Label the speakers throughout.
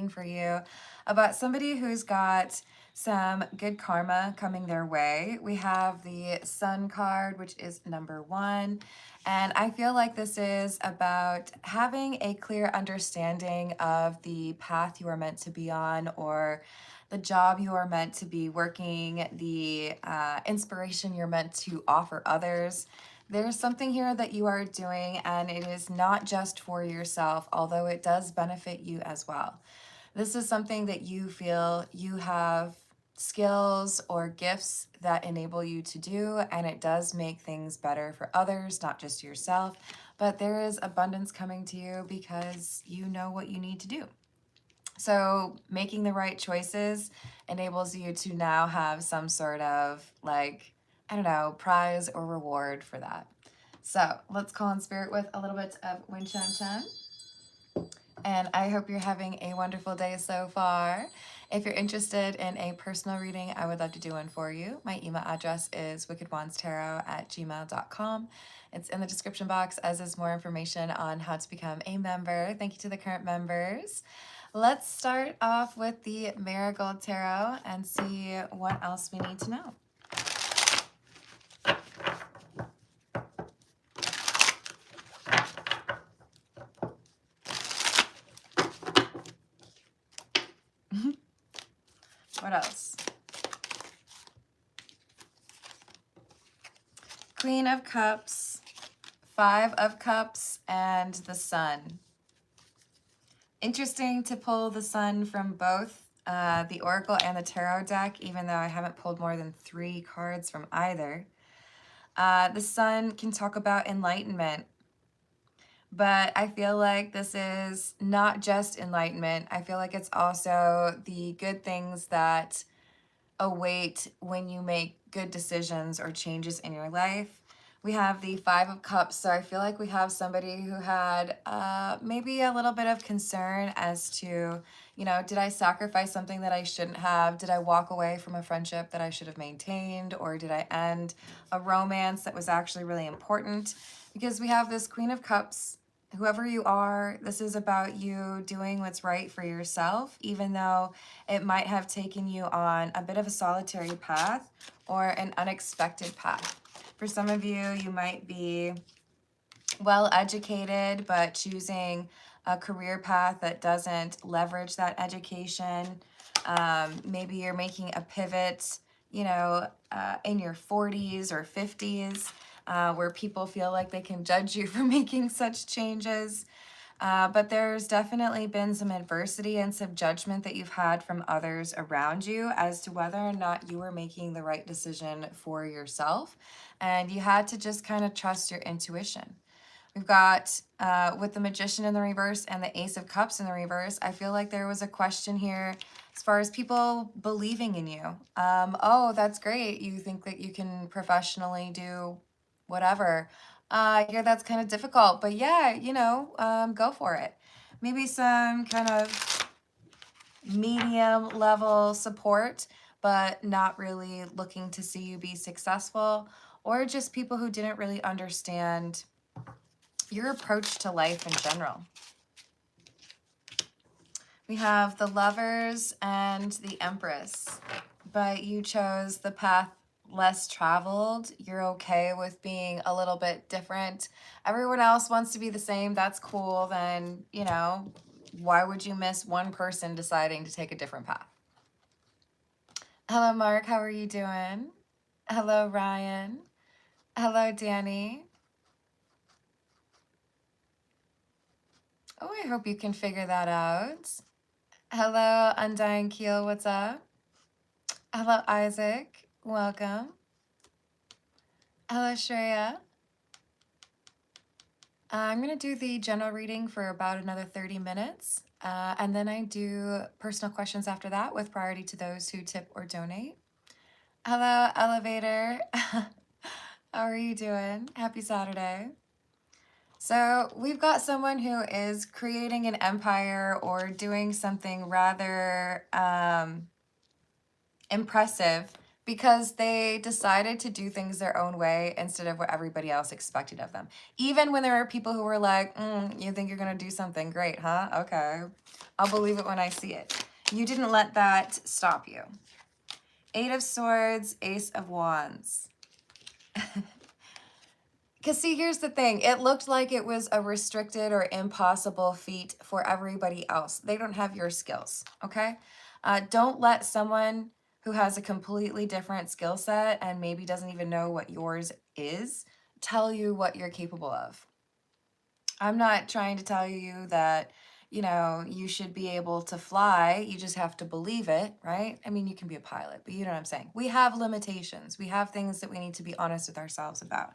Speaker 1: question for you about somebody who's got some good karma coming their way. We have the Sun card, which is number 1. And I feel like this is about having a clear understanding of the path you are meant to be on, or the job you are meant to be working, the inspiration you're meant to offer others. There's something here that you are doing, and it is not just for yourself, although it does benefit you as well. This is something that you feel you have skills or gifts that enable you to do, and it does make things better for others, not just yourself. But there is abundance coming to you because you know what you need to do. So making the right choices enables you to now have some sort of, like, I don't know, prize or reward for that. So let's call in spirit with a little bit of wind chime chime. And I hope you're having a wonderful day so far. If you're interested in a personal reading, I would love to do one for you. My email address is wickedwandstarot@gmail.com. It's in the description box, as is more information on how to become a member. Thank you to the current members. Let's start off with the Marigold Tarot and see what else we need to know. What else? Queen of Cups, 5 of Cups, and the Sun. Interesting to pull the Sun from both the Oracle and the Tarot deck, even though I haven't pulled more than 3 cards from either. The Sun can talk about enlightenment, but I feel like this is not just enlightenment. I feel like it's also the good things that await when you make good decisions or changes in your life. We have the 5 of Cups, so I feel like we have somebody who had maybe a little bit of concern as to, you know, did I sacrifice something that I shouldn't have? Did I walk away from a friendship that I should have maintained? Or did I end a romance that was actually really important? Because we have this Queen of Cups. Whoever you are, this is about you doing what's right for yourself, even though it might have taken you on a bit of a solitary path or an unexpected path. For some of you, you might be well educated, but choosing a career path that doesn't leverage that education. Maybe you're making a pivot, you know, in your 40s or 50s, where people feel like they can judge you for making such changes. But there's definitely been some adversity and some judgment that you've had from others around you as to whether or not you were making the right decision for yourself. And you had to just kind of trust your intuition. We've got, with the Magician in the reverse and the Ace of Cups in the reverse, I feel like there was a question here as far as people believing in you. Oh, that's great. You think that you can professionally do whatever. Yeah, that's kind of difficult, but yeah, you know, go for it. Maybe some kind of medium level support, but not really looking to see you be successful, or just people who didn't really understand your approach to life in general. We have the Lovers and the Empress, but you chose the path less traveled. You're okay with being a little bit different. Everyone else wants to be the same. That's cool. Then, you know, why would you miss one person deciding to take a different path? Hello, Mark. How are you doing? Hello, Ryan. Hello, Danny. Oh, I hope you can figure that out. Hello, Undying Keel. What's up? Hello, Isaac. Welcome. Hello, Shreya. I'm going to do the general reading for about another 30 minutes. And then I do personal questions after that with priority to those who tip or donate. Hello, Elevator. How are you doing? Happy Saturday. So we've got someone who is creating an empire or doing something rather impressive because they decided to do things their own way instead of what everybody else expected of them. Even when there are people who were like, you think you're going to do something great, huh? Okay. I'll believe it when I see it. You didn't let that stop you. 8 of Swords, Ace of Wands. Because see, here's the thing. It looked like it was a restricted or impossible feat for everybody else. They don't have your skills, okay? Don't let someone who has a completely different skill set and maybe doesn't even know what yours is tell you what you're capable of. I'm not trying to tell you that, you know, you should be able to fly. You just have to believe it, right? I mean, you can be a pilot, but you know what I'm saying. We have limitations. We have things that we need to be honest with ourselves about.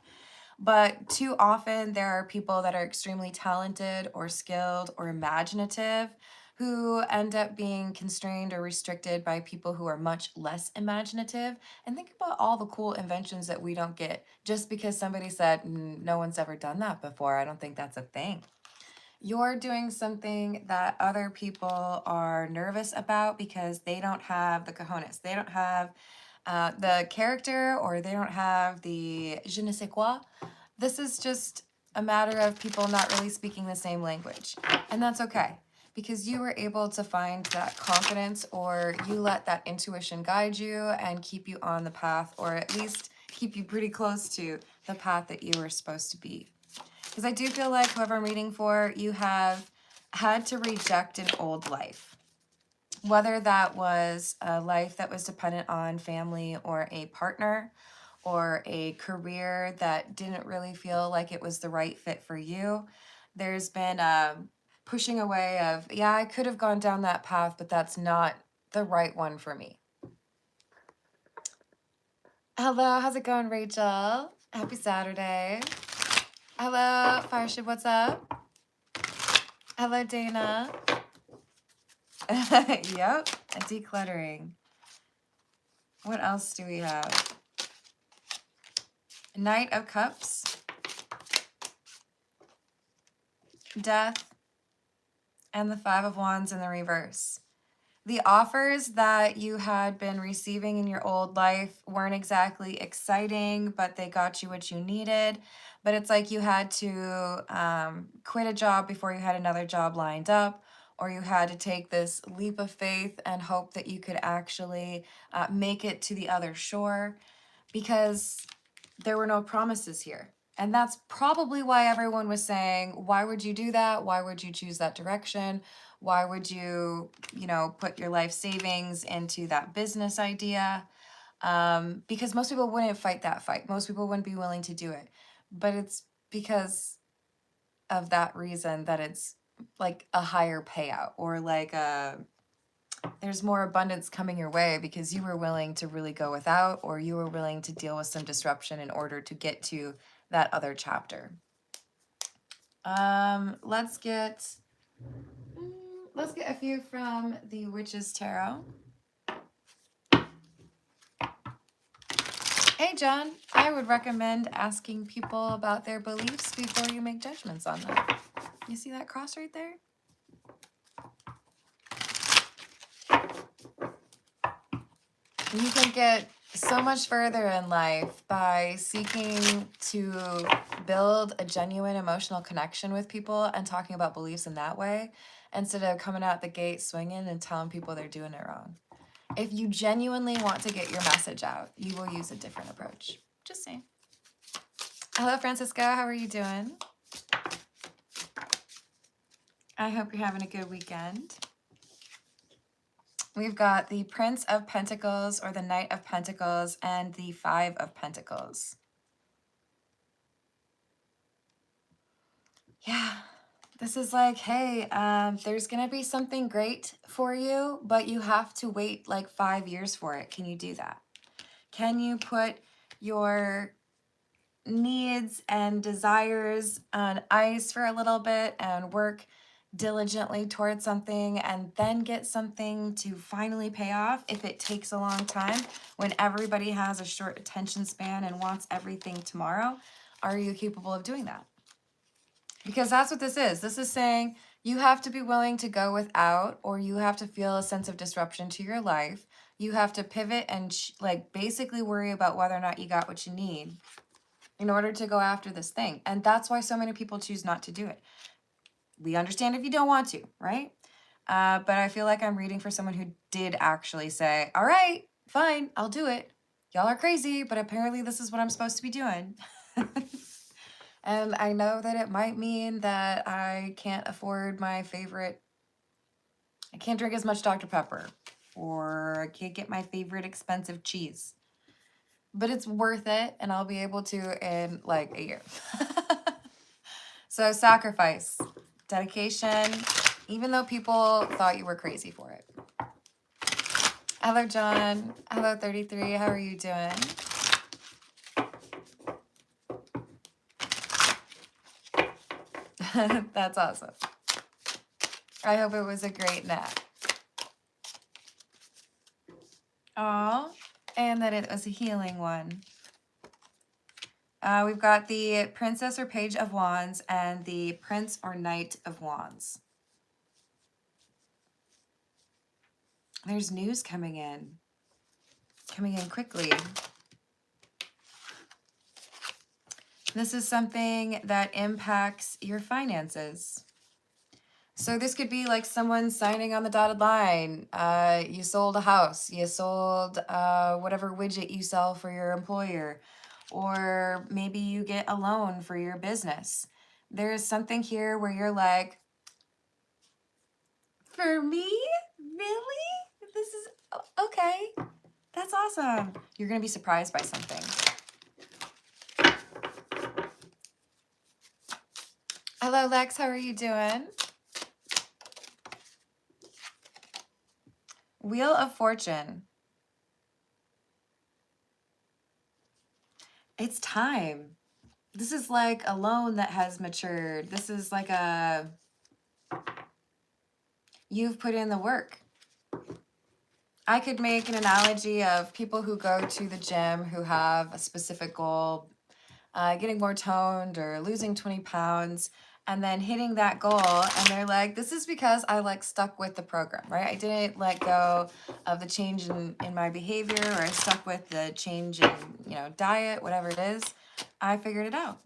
Speaker 1: But too often there are people that are extremely talented or skilled or imaginative who end up being constrained or restricted by people who are much less imaginative. And think about all the cool inventions that we don't get just because somebody said, no one's ever done that before. I don't think that's a thing. You're doing something that other people are nervous about because they don't have the cojones. They don't have the character, or they don't have the je ne sais quoi. This is just a matter of people not really speaking the same language. And that's okay, because you were able to find that confidence, or you let that intuition guide you and keep you on the path, or at least keep you pretty close to the path that you were supposed to be. Because I do feel like whoever I'm reading for, you have had to reject an old life. Whether that was a life that was dependent on family or a partner or a career that didn't really feel like it was the right fit for you. There's been pushing away of, yeah, I could have gone down that path, but that's not the right one for me. Hello, how's it going, Rachel? Happy Saturday. Hello, Fireship, what's up? Hello, Dana. Yep, a decluttering. What else do we have? Knight of Cups, Death, and the Five of Wands in the reverse. The offers that you had been receiving in your old life weren't exactly exciting, but they got you what you needed. But it's like you had to quit a job before you had another job lined up, or you had to take this leap of faith and hope that you could actually make it to the other shore, because there were no promises here. And that's probably why everyone was saying, why would you do that? Why would you choose that direction? Why would you, put your life savings into that business idea? Because most people wouldn't fight that fight. Most people wouldn't be willing to do it. But it's because of that reason that it's like a higher payout, or like there's more abundance coming your way because you were willing to really go without, or you were willing to deal with some disruption in order to get to that other chapter. Let's get a few from the Witch's Tarot. Hey, John, I would recommend asking people about their beliefs before you make judgments on them. You see that cross right there? You can get so much further in life by seeking to build a genuine emotional connection with people and talking about beliefs in that way, instead of coming out the gate swinging and telling people they're doing it wrong. If you genuinely want to get your message out, you will use a different approach. Just saying. Hello, Francisco. How are you doing? I hope you're having a good weekend. We've got the Prince of Pentacles, or the Knight of Pentacles, and the Five of Pentacles. Yeah, this is like, hey, there's going to be something great for you, but you have to wait like 5 years for it. Can you do that? Can you put your needs and desires on ice for a little bit and work diligently towards something, and then get something to finally pay off if it takes a long time, when everybody has a short attention span and wants everything tomorrow? Are you capable of doing that? Because that's what this is. This is saying, You have to be willing to go without, or you have to feel a sense of disruption to your life. You have to pivot and like basically worry about whether or not you got what you need in order to go after this thing. And that's why so many people choose not to do it. We understand if you don't want to, right? But I feel like I'm reading for someone who did actually say, all right, fine, I'll do it. Y'all are crazy, but apparently this is what I'm supposed to be doing. And I know that it might mean that I can't afford my favorite, I can't drink as much Dr. Pepper, or I can't get my favorite expensive cheese. But it's worth it, and I'll be able to in like a year. So sacrifice, dedication, even though people thought you were crazy for it. Hello, John. Hello, 33. How are you doing? That's awesome. I hope it was a great nap. Aw, and that it was a healing one. We've got the Princess or Page of Wands and the Prince or Knight of Wands. There's news coming in quickly. This is something that impacts your finances. So this could be like someone signing on the dotted line. You sold a house, you sold whatever widget you sell for your employer, or maybe you get a loan for your business. There's something here where you're like, for me? Really? This is okay. That's awesome. You're going to be surprised by something. Hello, Lex. How are you doing? Wheel of Fortune. It's time. This is like a loan that has matured. This is like you've put in the work. I could make an analogy of people who go to the gym who have a specific goal, getting more toned or losing 20 pounds, and then hitting that goal, and they're like, this is because I like stuck with the program, right? I didn't let go of the change in my behavior, or I stuck with the change in, diet, whatever it is. I figured it out.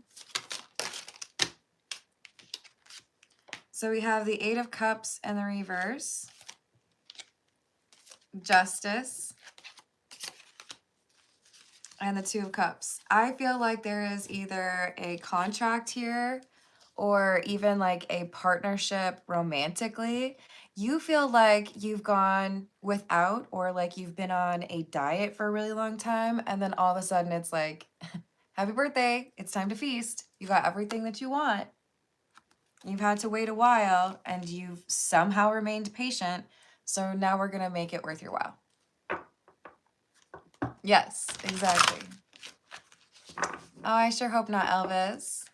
Speaker 1: So we have the 8 of Cups in the reverse, Justice, and the 2 of Cups. I feel like there is either a contract here or even like a partnership romantically. You feel like you've gone without, or like you've been on a diet for a really long time, and then all of a sudden it's like, happy birthday, it's time to feast. You got everything that you want. You've had to wait a while, and you've somehow remained patient, so now we're going to make it worth your while. Yes, exactly. Oh, I sure hope not, Elvis.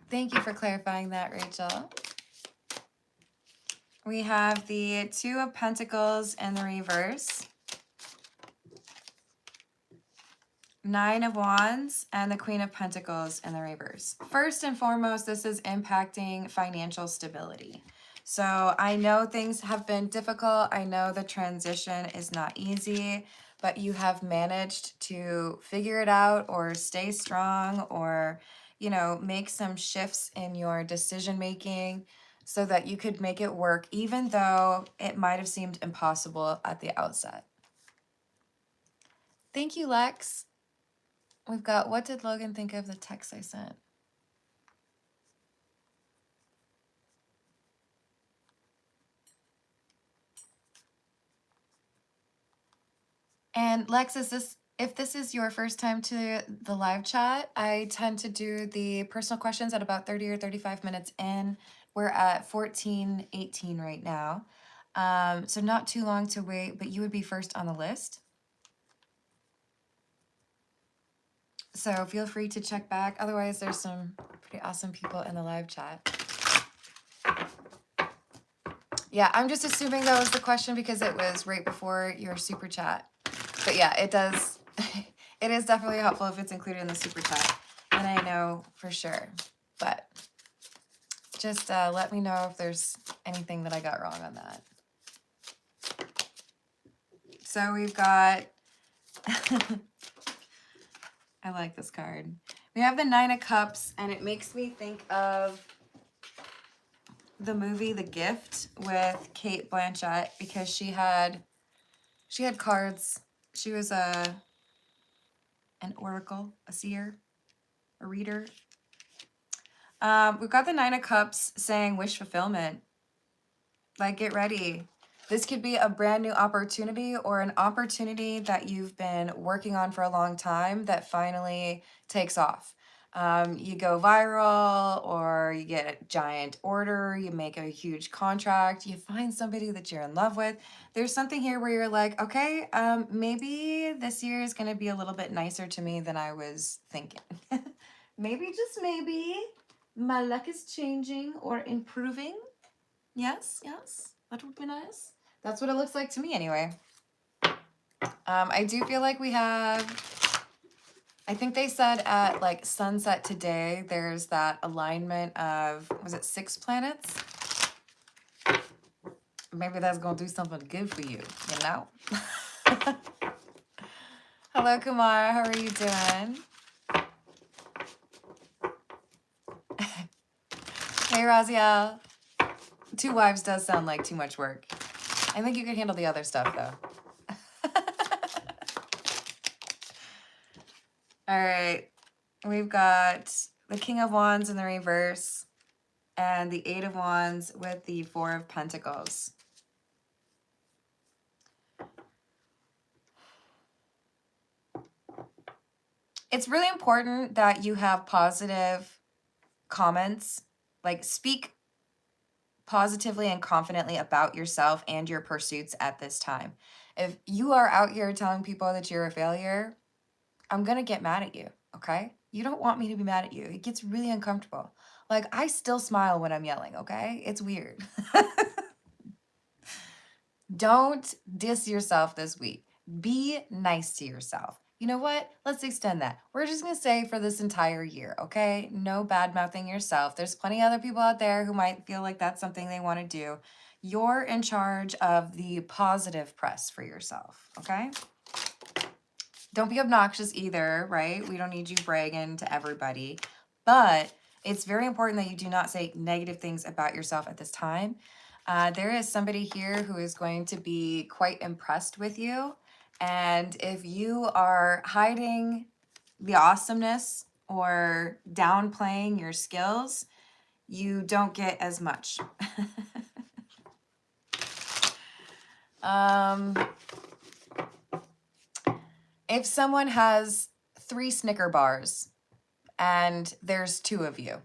Speaker 1: Thank you for clarifying that, Rachel. We have the 2 of Pentacles in the reverse, 9 of Wands, and the Queen of Pentacles in the reverse. First and foremost, this is impacting financial stability. So I know things have been difficult. I know the transition is not easy, but you have managed to figure it out, or stay strong, or, make some shifts in your decision making so that you could make it work, even though it might have seemed impossible at the outset. Thank you, Lex. We've got, what did Logan think of the text I sent? And Lex, if this is your first time to the live chat, I tend to do the personal questions at about 30 or 35 minutes in. We're at 14:18 right now. So not too long to wait, but you would be first on the list. So feel free to check back. Otherwise, there's some pretty awesome people in the live chat. Yeah, I'm just assuming that was the question because it was right before your super chat. But yeah, it does. It is definitely helpful if it's included in the super chat. And I know for sure. But Just let me know if there's anything that I got wrong on that. So we've got, I like this card. We have the Nine of Cups, and it makes me think of the movie The Gift with Cate Blanchett, because she had cards. She was an oracle, a seer, a reader. We've got the Nine of Cups saying wish fulfillment. Like, get ready. This could be a brand new opportunity, or an opportunity that you've been working on for a long time that finally takes off. You go viral, or you get a giant order, you make a huge contract, you find somebody that you're in love with. There's something here where you're like, okay, maybe this year is going to be a little bit nicer to me than I was thinking. Maybe, just maybe, my luck is changing or improving. Yes, that would be nice. That's what it looks like to me anyway. I do feel like we have, I think they said at like sunset today, there's that alignment of, was it 6 planets? Maybe that's going to do something good for you, you know? Hello, Kumar. How are you doing? Hey, Raziel. 2 wives does sound like too much work. I think you could handle the other stuff, though. All right. We've got the King of Wands in the reverse and the 8 of Wands with the 4 of Pentacles. It's really important that you have positive comments, like speak positively and confidently about yourself and your pursuits at this time. If you are out here telling people that you're a failure, I'm going to get mad at you, okay? You don't want me to be mad at you. It gets really uncomfortable. Like, I still smile when I'm yelling, okay? It's weird. Don't diss yourself this week. Be nice to yourself. You know what? Let's extend that. We're just going to say for this entire year, okay? No bad-mouthing yourself. There's plenty of other people out there who might feel like that's something they want to do. You're in charge of the positive press for yourself, okay? Don't be obnoxious either, right? We don't need you bragging to everybody. But it's very important that you do not say negative things about yourself at this time. There is somebody here who is going to be quite impressed with you. And if you are hiding the awesomeness or downplaying your skills, you don't get as much. If someone has 3 Snicker bars and there's 2 of you,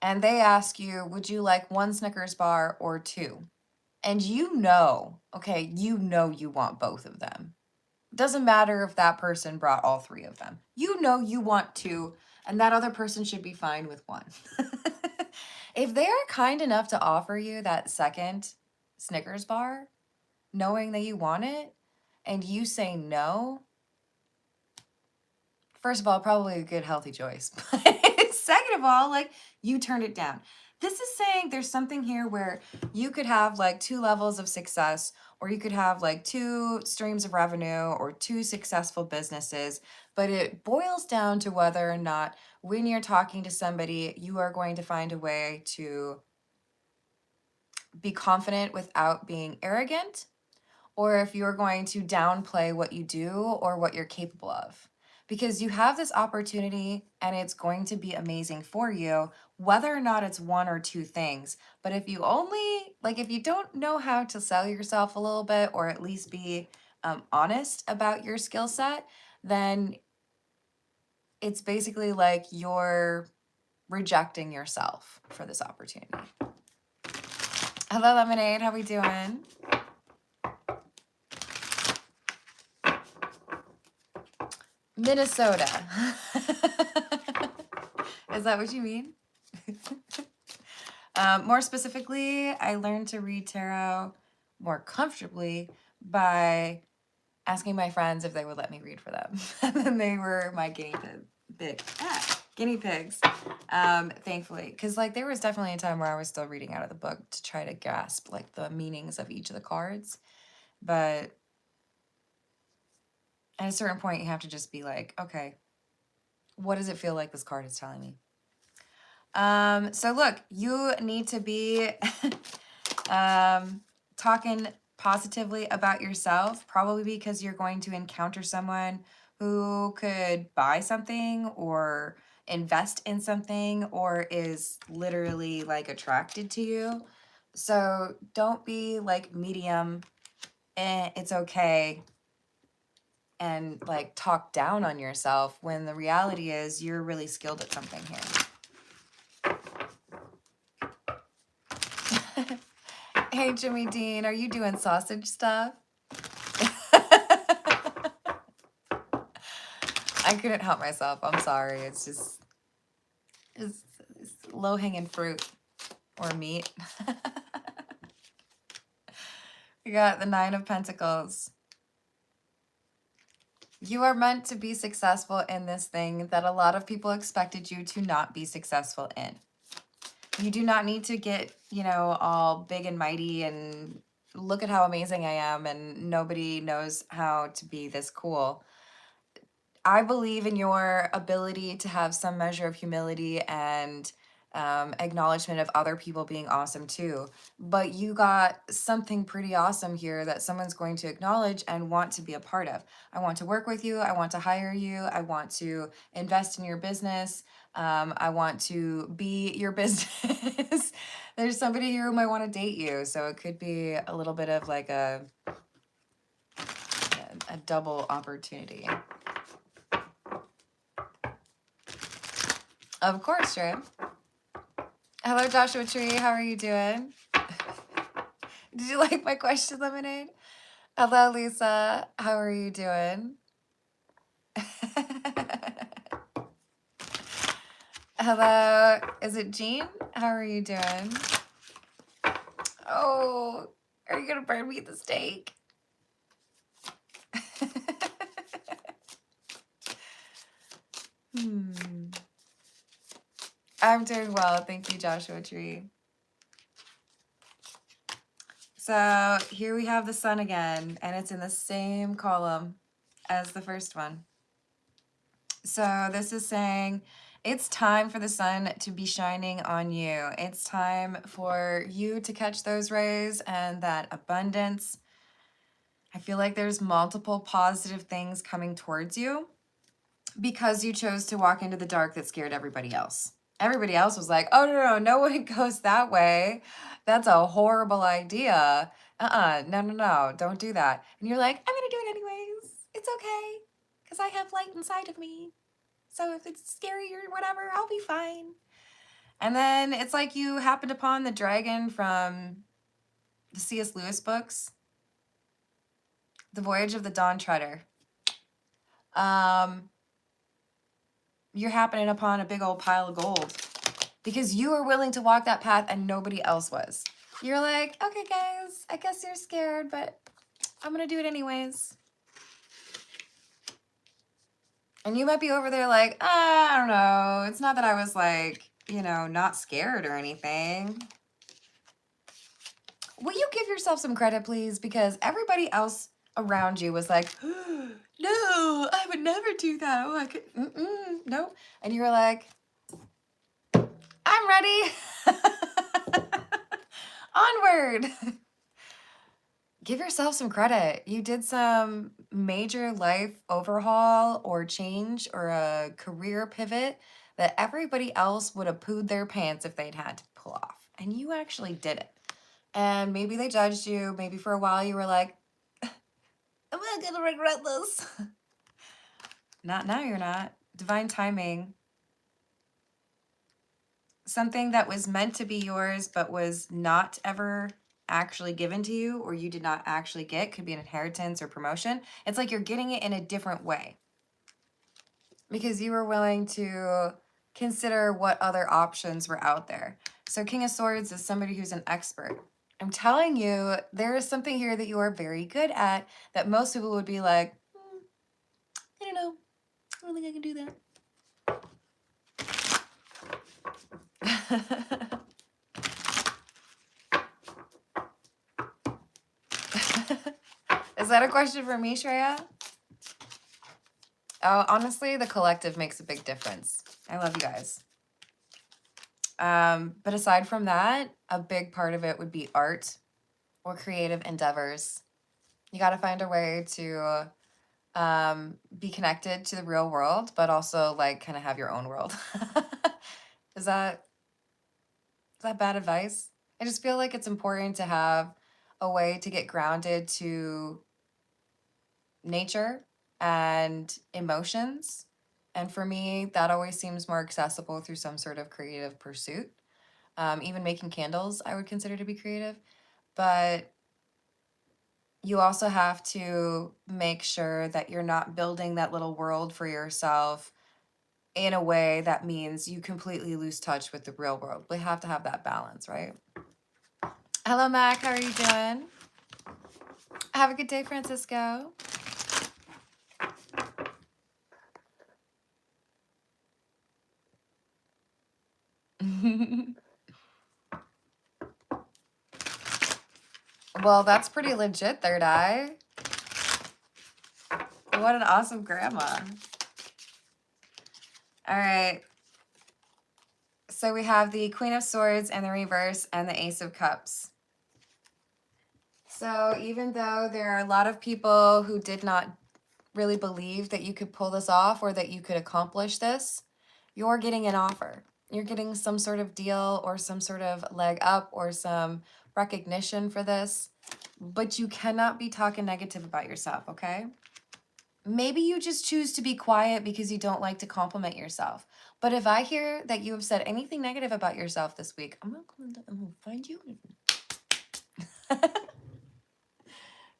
Speaker 1: and they ask you, would you like 1 Snickers bar or 2? And you know, okay, you know you want both of them. Doesn't matter if that person brought all 3 of them. You know you want 2, and that other person should be fine with 1. If they're kind enough to offer you that second Snickers bar, knowing that you want it, and you say no, first of all, probably a good healthy choice. But second of all, like, you turned it down. This is saying there's something here where you could have like 2 levels of success, or you could have like 2 streams of revenue or 2 successful businesses, but it boils down to whether or not when you're talking to somebody, you are going to find a way to be confident without being arrogant, or if you're going to downplay what you do or what you're capable of. Because you have this opportunity and it's going to be amazing for you, whether or not it's 1 or 2 things. But if you only, like, if you don't know how to sell yourself a little bit, or at least be honest about your skill set, then it's basically like you're rejecting yourself for this opportunity. Hello, Lemonade. How we doing? Minnesota. Is that what you mean? More specifically, I learned to read tarot more comfortably by asking my friends if they would let me read for them. And then they were my guinea guinea pigs, thankfully. Because, like, there was definitely a time where I was still reading out of the book to try to grasp, like, the meanings of each of the cards. But at a certain point, you have to just be like, okay, what does it feel like this card is telling me? So look, you need to be talking positively about yourself, probably because you're going to encounter someone who could buy something or invest in something or is literally like attracted to you. So don't be like medium, it's okay, and like talk down on yourself when the reality is you're really skilled at something here. Hey, Jimmy Dean, are you doing sausage stuff? I couldn't help myself. I'm sorry. It's just it's low-hanging fruit or meat. We got the Nine of Pentacles. You are meant to be successful in this thing that a lot of people expected you to not be successful in. You do not need to get, you know, all big and mighty and look at how amazing I am and nobody knows how to be this cool. I believe in your ability to have some measure of humility and acknowledgement of other people being awesome too. But you got something pretty awesome here that someone's going to acknowledge and want to be a part of. I want to work with you. I want to hire you. I want to invest in your business. I want to be your business. There's somebody here who might want to date you. So it could be a little bit of like a double opportunity. Of course, Trey. Hello, Joshua Tree. How are you doing? Did you like my question, Lemonade? Hello, Lisa. How are you doing? Hello. Is it Jean? How are you doing? Oh, are you going to burn me at the stake? I'm doing well. Thank you, Joshua Tree. So here we have the sun again, and it's in the same column as the first one. So this is saying it's time for the sun to be shining on you. It's time for you to catch those rays and that abundance. I feel like there's multiple positive things coming towards you because you chose to walk into the dark that scared everybody else. Everybody else was like, oh, no one goes that way. That's a horrible idea. No, don't do that. And you're like, I'm going to do it anyways. It's okay because I have light inside of me. So if it's scary or whatever, I'll be fine. And then it's like you happened upon the dragon from the C.S. Lewis books, The Voyage of the Dawn Treader. You're happening upon a big old pile of gold because you were willing to walk that path and nobody else was. You're like, okay, guys, I guess you're scared, but I'm going to do it anyways. And you might be over there like, I don't know. It's not that I was like, you know, not scared or anything. Will you give yourself some credit, please? Because everybody else around you was like, no, I would never do that. Oh, I could, no. And you were like, I'm ready. Onward. Give yourself some credit. You did some major life overhaul or change or a career pivot that everybody else would have pooed their pants if they'd had to pull off. And you actually did it. And maybe they judged you. Maybe for a while you were like, am I going to regret this? Not now, you're not. Divine timing. Something that was meant to be yours but was not ever actually given to you or you did not actually get, could be an inheritance or promotion. It's like you're getting it in a different way because you were willing to consider what other options were out there. So King of Swords is somebody who's an expert. I'm telling you, there is something here that you are very good at that most people would be like, I don't know. I don't think I can do that. Is that a question for me, Shreya? Oh, honestly, the collective makes a big difference. I love you guys. But aside from that, a big part of it would be art or creative endeavors. You got to find a way to be connected to the real world, but also like kind of have your own world. Is that bad advice? I just feel like it's important to have a way to get grounded to nature and emotions. And for me, that always seems more accessible through some sort of creative pursuit. Even making candles, I would consider to be creative. But you also have to make sure that you're not building that little world for yourself in a way that means you completely lose touch with the real world. We have to have that balance, right? Hello, Mac. How are you doing? Have a good day, Francisco. Well, that's pretty legit, third eye. What an awesome grandma. All right. So we have the Queen of Swords and the reverse and the Ace of Cups. So even though there are a lot of people who did not really believe that you could pull this off or that you could accomplish this, you're getting an offer. You're getting some sort of deal or some sort of leg up or some recognition for this, but you cannot be talking negative about yourself, okay? Maybe you just choose to be quiet because you don't like to compliment yourself. But if I hear that you have said anything negative about yourself this week, I'm gonna find you.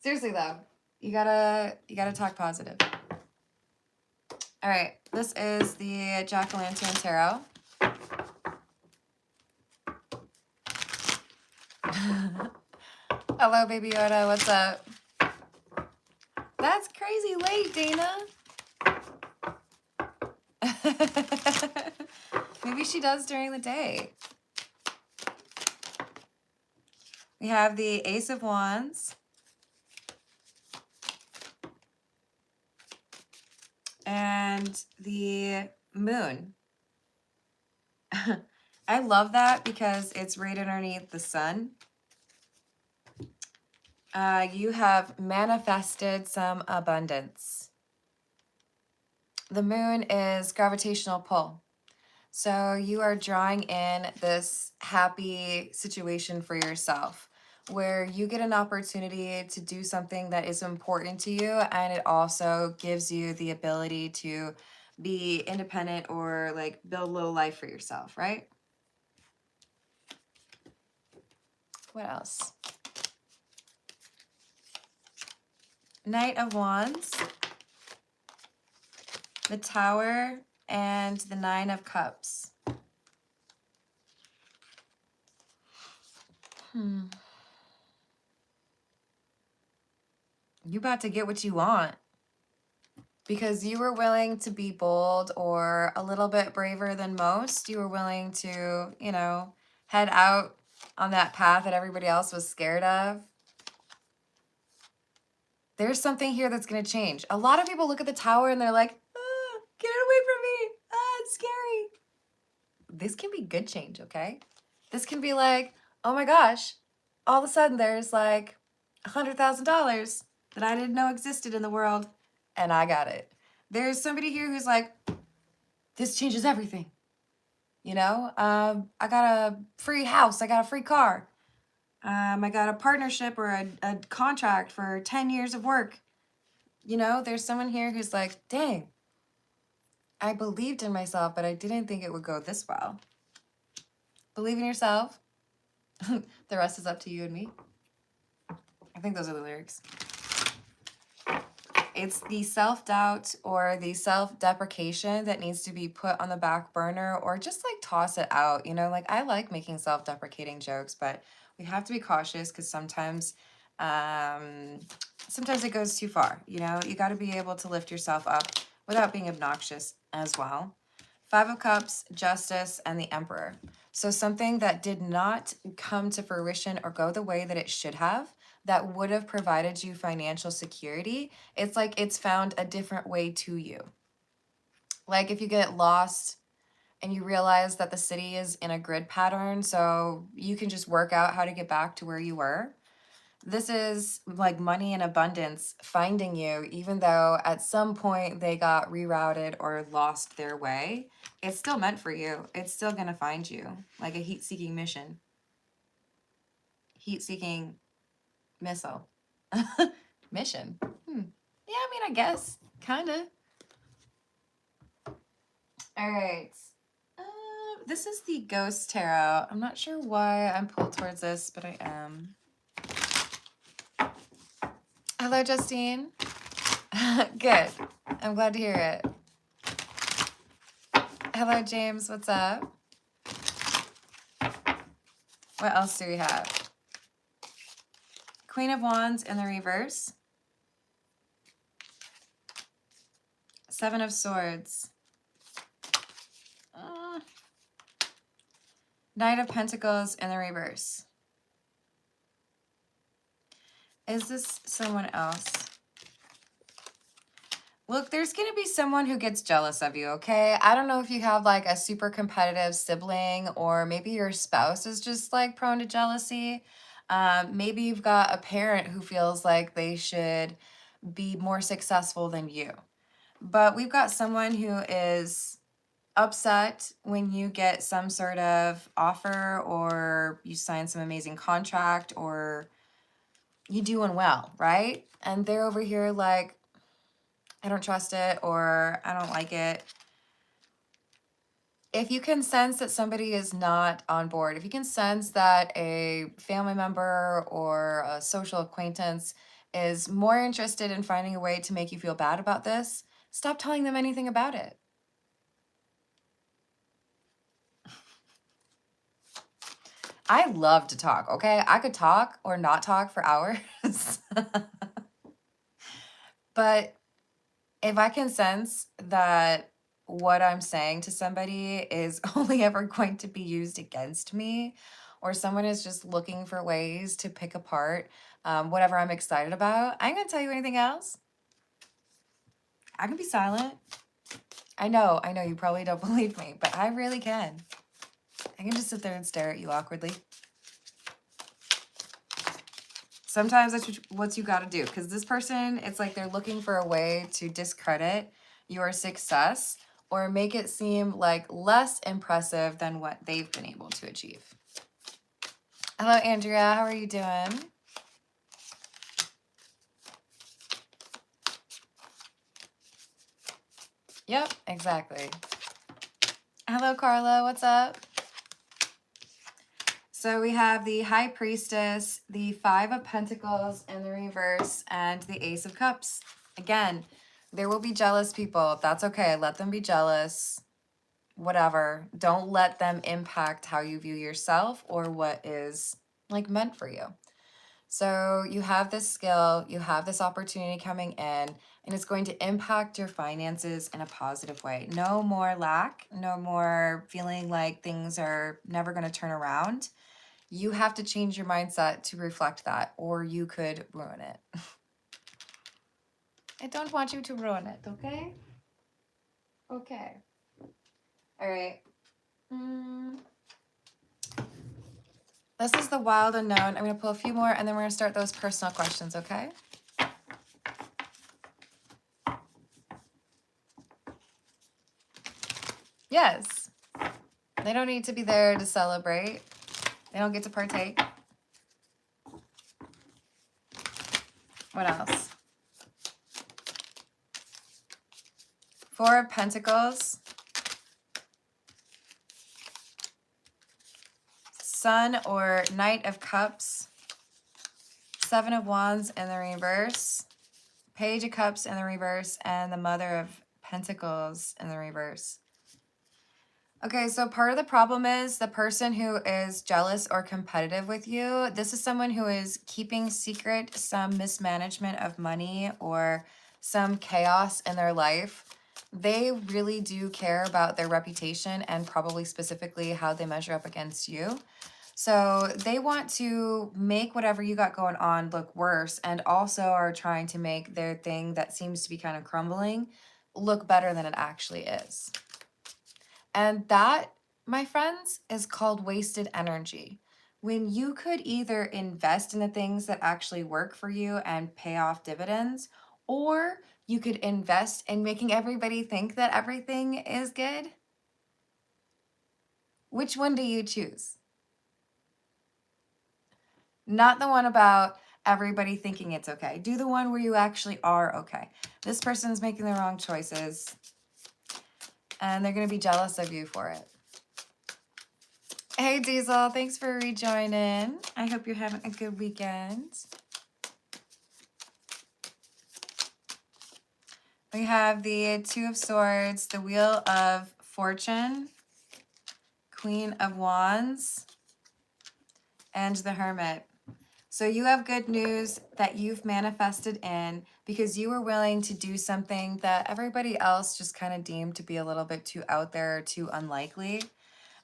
Speaker 1: Seriously though, you gotta talk positive. All right, this is the Jack-o'-lantern tarot. Hello, Baby Yoda. What's up? That's crazy late, Dana. Maybe she does during the day. We have the Ace of Wands. And the Moon. I love that because it's right underneath the sun. You have manifested some abundance. The moon is gravitational pull. So you are drawing in this happy situation for yourself where you get an opportunity to do something that is important to you, and it also gives you the ability to be independent or like build a little life for yourself, right? What else? Knight of Wands, the Tower, and the Nine of Cups. You about to get what you want because you were willing to be bold or a little bit braver than most. You were willing to, you know, head out on that path that everybody else was scared of. There's something here that's going to change. A lot of people look at the Tower and they're like, ah, get it away from me. Ah, it's scary. This can be good change, okay? This can be like, oh my gosh, all of a sudden there's like $100,000 that I didn't know existed in the world, and I got it. There's somebody here who's like, this changes everything. You know, I got a free house, I got a free car. I got a partnership or a contract for 10 years of work. You know, there's someone here who's like, dang, I believed in myself, but I didn't think it would go this well. Believe in yourself. The rest is up to you and me. I think those are the lyrics. It's the self-doubt or the self-deprecation that needs to be put on the back burner or just like toss it out. You know, like I like making self-deprecating jokes, but we have to be cautious because sometimes it goes too far. You know, you got to be able to lift yourself up without being obnoxious as well. Five of Cups, Justice, and the Emperor. So something that did not come to fruition or go the way that it should have, that would have provided you financial security, it's like it's found a different way to you. Like if you get lost and you realize that the city is in a grid pattern, so you can just work out how to get back to where you were. This is like money in abundance finding you, even though at some point they got rerouted or lost their way. It's still meant for you. It's still going to find you, like a heat-seeking mission. Heat-seeking missile. Mission. Yeah, I mean, I guess. Kind of. All right. This is the Ghost Tarot. I'm not sure why I'm pulled towards this, but I am. Hello, Justine. Good. I'm glad to hear it. Hello, James. What's up? What else do we have? Queen of Wands in the reverse. Seven of Swords. Knight of Pentacles in the reverse. Is this someone else? Look, there's going to be someone who gets jealous of you, okay? I don't know if you have like a super competitive sibling, or maybe your spouse is just like prone to jealousy. Maybe you've got a parent who feels like they should be more successful than you. But we've got someone who is upset when you get some sort of offer, or you sign some amazing contract, or you doing well, right? And they're over here like, I don't trust it, or I don't like it. If you can sense that somebody is not on board, if you can sense that a family member or a social acquaintance is more interested in finding a way to make you feel bad about this, stop telling them anything about it. I love to talk, okay? I could talk or not talk for hours. But if I can sense that what I'm saying to somebody is only ever going to be used against me, or someone is just looking for ways to pick apart whatever I'm excited about, I ain't gonna tell you anything else. I can be silent. I know you probably don't believe me, but I really can. I can just sit there and stare at you awkwardly. Sometimes that's what you got to do, because this person, it's like they're looking for a way to discredit your success or make it seem like less impressive than what they've been able to achieve. Hello, Andrea. How are you doing? Yep, exactly. Hello, Carla. What's up? So we have the High Priestess, the Five of Pentacles in the reverse, and the Ace of Cups. Again, there will be jealous people. That's okay. Let them be jealous. Whatever. Don't let them impact how you view yourself or what is like meant for you. So you have this skill, you have this opportunity coming in, and it's going to impact your finances in a positive way. No more lack, no more feeling like things are never going to turn around. You have to change your mindset to reflect that, or you could ruin it. I don't want you to ruin it, okay? Okay. All right. This is the Wild Unknown. I'm going to pull a few more, and then we're going to start those personal questions, okay? Yes. They don't need to be there to celebrate. They don't get to partake. What else? Four of Pentacles. Sun or Knight of Cups. Seven of Wands in the reverse. Page of Cups in the reverse. And the Mother of Pentacles in the reverse. Okay, so part of the problem is the person who is jealous or competitive with you. This is someone who is keeping secret some mismanagement of money or some chaos in their life. They really do care about their reputation and probably specifically how they measure up against you. So they want to make whatever you got going on look worse, and also are trying to make their thing that seems to be kind of crumbling look better than it actually is. And that, my friends, is called wasted energy. When you could either invest in the things that actually work for you and pay off dividends, or you could invest in making everybody think that everything is good. Which one do you choose? Not the one about everybody thinking it's okay. Do the one where you actually are okay. This person's making the wrong choices, and they're going to be jealous of you for it. Hey, Diesel, thanks for rejoining. I hope you're having a good weekend. We have the Two of Swords, the Wheel of Fortune, Queen of Wands, and the Hermit. So you have good news that you've manifested in because you were willing to do something that everybody else just kind of deemed to be a little bit too out there or too unlikely.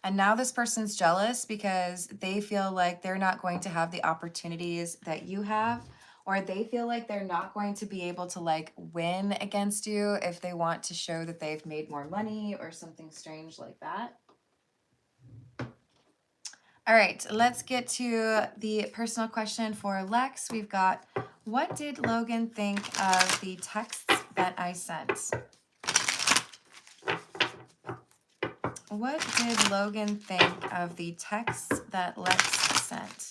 Speaker 1: And now this person's jealous because they feel like they're not going to have the opportunities that you have, or they feel like they're not going to be able to like win against you if they want to show that they've made more money or something strange like that. All right, let's get to the personal question for Lex. We've got, what did Logan think of the texts that I sent? What did Logan think of the texts that Lex sent?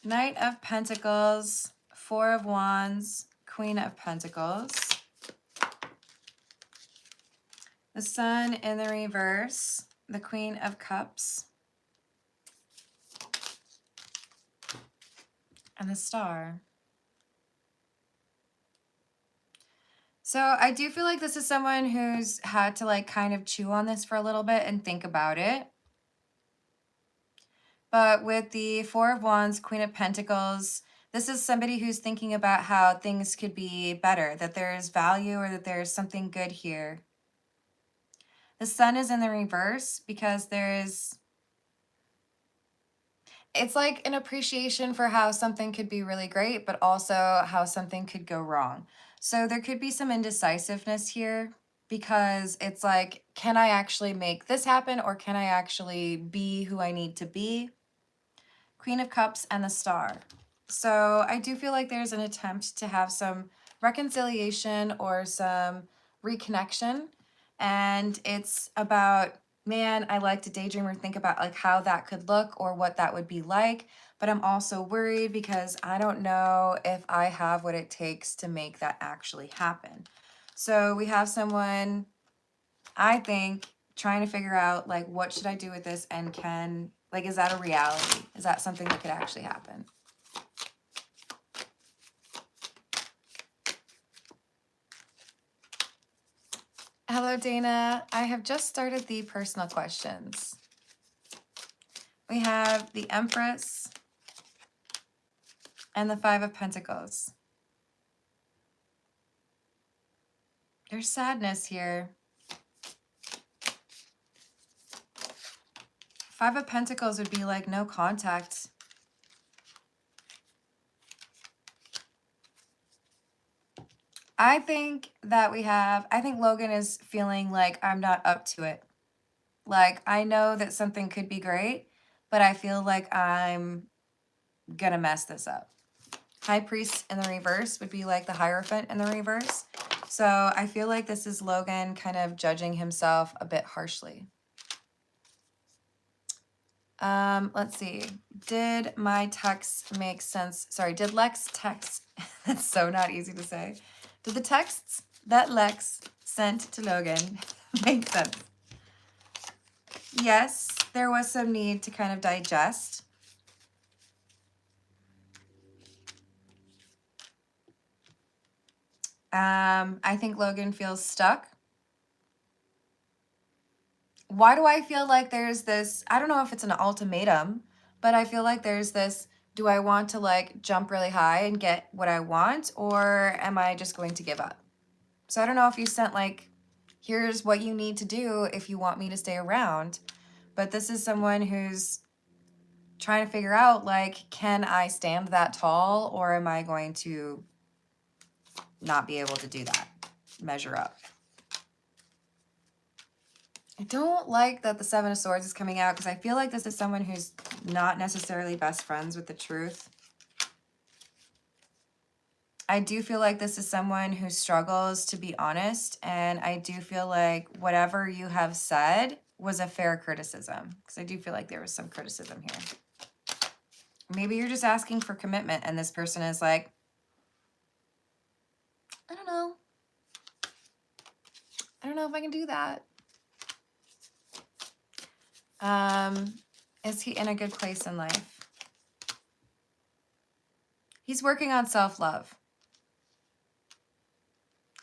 Speaker 1: Knight of Pentacles, Four of Wands, Queen of Pentacles. The Sun in the reverse, the Queen of Cups, and the Star. So I do feel like this is someone who's had to like kind of chew on this for a little bit and think about it. But with the Four of Wands, Queen of Pentacles, this is somebody who's thinking about how things could be better, that there's value or that there's something good here. The Sun is in the reverse because it's like an appreciation for how something could be really great, but also how something could go wrong. So there could be some indecisiveness here because it's like, can I actually make this happen, or can I actually be who I need to be? Queen of Cups and the Star. So I do feel like there's an attempt to have some reconciliation or some reconnection. And it's about, man, I like to daydream or think about like how that could look or what that would be like. But I'm also worried because I don't know if I have what it takes to make that actually happen. So we have someone, I think, trying to figure out like, what should I do with this, and is that a reality? Is that something that could actually happen? Hello, Dana. I have just started the personal questions. We have the Empress and the Five of Pentacles. There's sadness here. Five of Pentacles would be like no contact. I think Logan is feeling like I'm not up to it. Like, I know that something could be great, but I feel like I'm gonna mess this up. High Priest in the reverse would be like the Hierophant in the reverse. So I feel like this is Logan kind of judging himself a bit harshly. Let's see. Did my text make sense? Sorry, did Lex text? That's so not easy to say. Did the texts that Lex sent to Logan make sense? Yes, there was some need to kind of digest. I think Logan feels stuck. Why do I feel like there's this, I don't know if it's an ultimatum, But I feel like there's this, do I want to like jump really high and get what I want, or am I just going to give up? So I don't know if you sent like, here's what you need to do if you want me to stay around. But this is someone who's trying to figure out like, can I stand that tall, or am I going to not be able to do that, measure up? I don't like that the Seven of Swords is coming out, because I feel like this is someone who's not necessarily best friends with the truth. I do feel like this is someone who struggles to be honest, and I do feel like whatever you have said was a fair criticism, because I do feel like there was some criticism here. Maybe you're just asking for commitment, and this person is like, I don't know. I don't know if I can do that. Is he in a good place in life? He's working on self-love.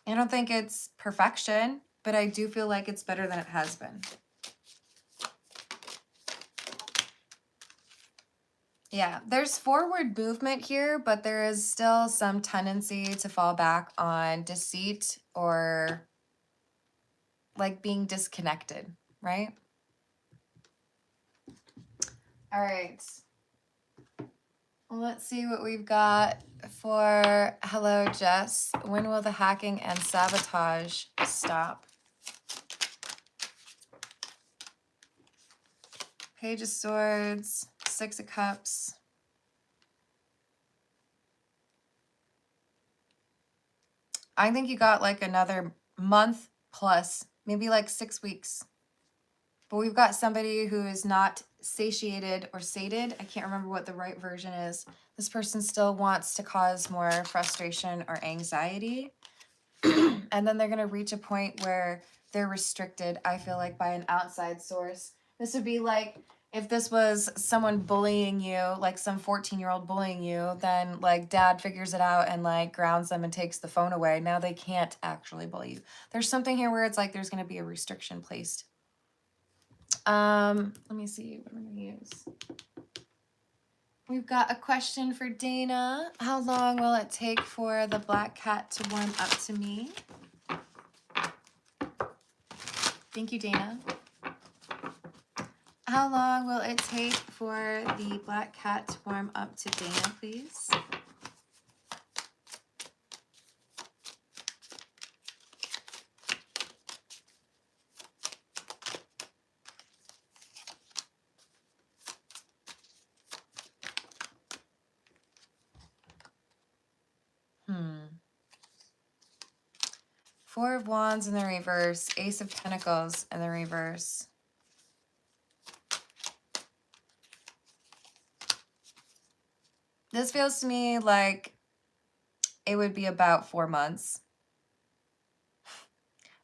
Speaker 1: I don't think it's perfection, but I do feel like it's better than it has been. Yeah, there's forward movement here, but there is still some tendency to fall back on deceit or like being disconnected, right? All right. Let's see what we've got for hello, Jess. When will the hacking and sabotage stop? Page of Swords, Six of Cups. I think you got like another month plus, maybe like 6 weeks. But we've got somebody who is not satiated or sated. I can't remember what the right version is. This person still wants to cause more frustration or anxiety. And then they're going to reach a point where they're restricted, I feel like, by an outside source. This would be like if this was someone bullying you, like some 14-year-old bullying you, then like dad figures it out and like grounds them and takes the phone away. Now they can't actually bully you. There's something here where it's like there's going to be a restriction placed. Let me see what I'm going to use. We've got a question for Dana. How long will it take for the black cat to warm up to me? Thank you, Dana. How long will it take for the black cat to warm up to Dana, please? Four of Wands in the reverse, Ace of Pentacles in the reverse. This feels to me like it would be about 4 months,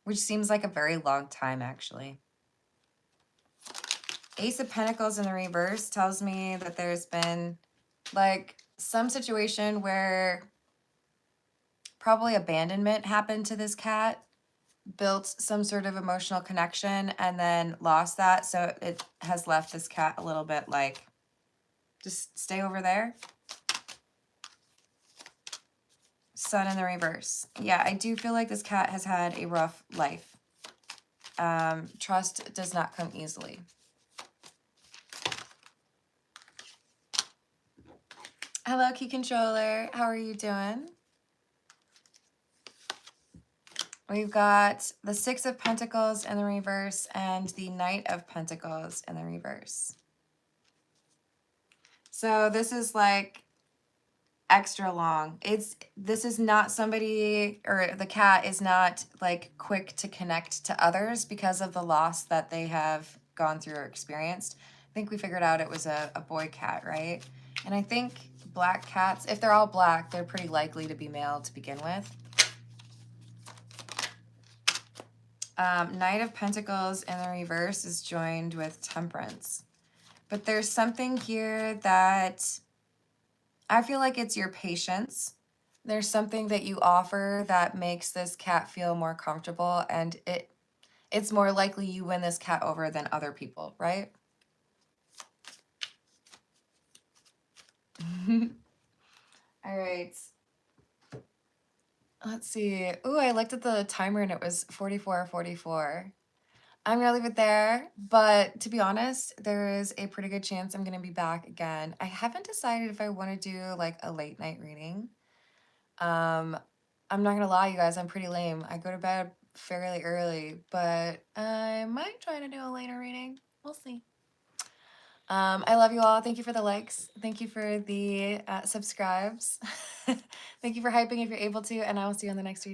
Speaker 1: which seems like a very long time, actually. Ace of Pentacles in the reverse tells me that there's been like some situation where probably abandonment happened to this cat, built some sort of emotional connection, and then lost that. So it has left this cat a little bit like, just stay over there. Sun in the reverse. Yeah, I do feel like this cat has had a rough life. Trust does not come easily. Hello, Key Controller. How are you doing? We've got the Six of Pentacles in the reverse and the Knight of Pentacles in the reverse. So this is like extra long. This is not somebody, or the cat is not like quick to connect to others because of the loss that they have gone through or experienced. I think we figured out it was a boy cat, right? And I think black cats, if they're all black, they're pretty likely to be male to begin with. Knight of Pentacles in the reverse is joined with Temperance. But there's something here that I feel like it's your patience. There's something that you offer that makes this cat feel more comfortable, and it's more likely you win this cat over than other people, right? All right. Let's see. Ooh, I looked at the timer and it was 44:44. I'm gonna leave it there, but to be honest, there is a pretty good chance I'm gonna be back again. I haven't decided if I want to do like a late night reading. Um, I'm not gonna lie, you guys, I'm pretty lame. I go to bed fairly early, but I might try to do a later reading. We'll see. I love you all. Thank you for the likes. Thank you for the subscribes. Thank you for hyping if you're able to, and I will see you on the next video.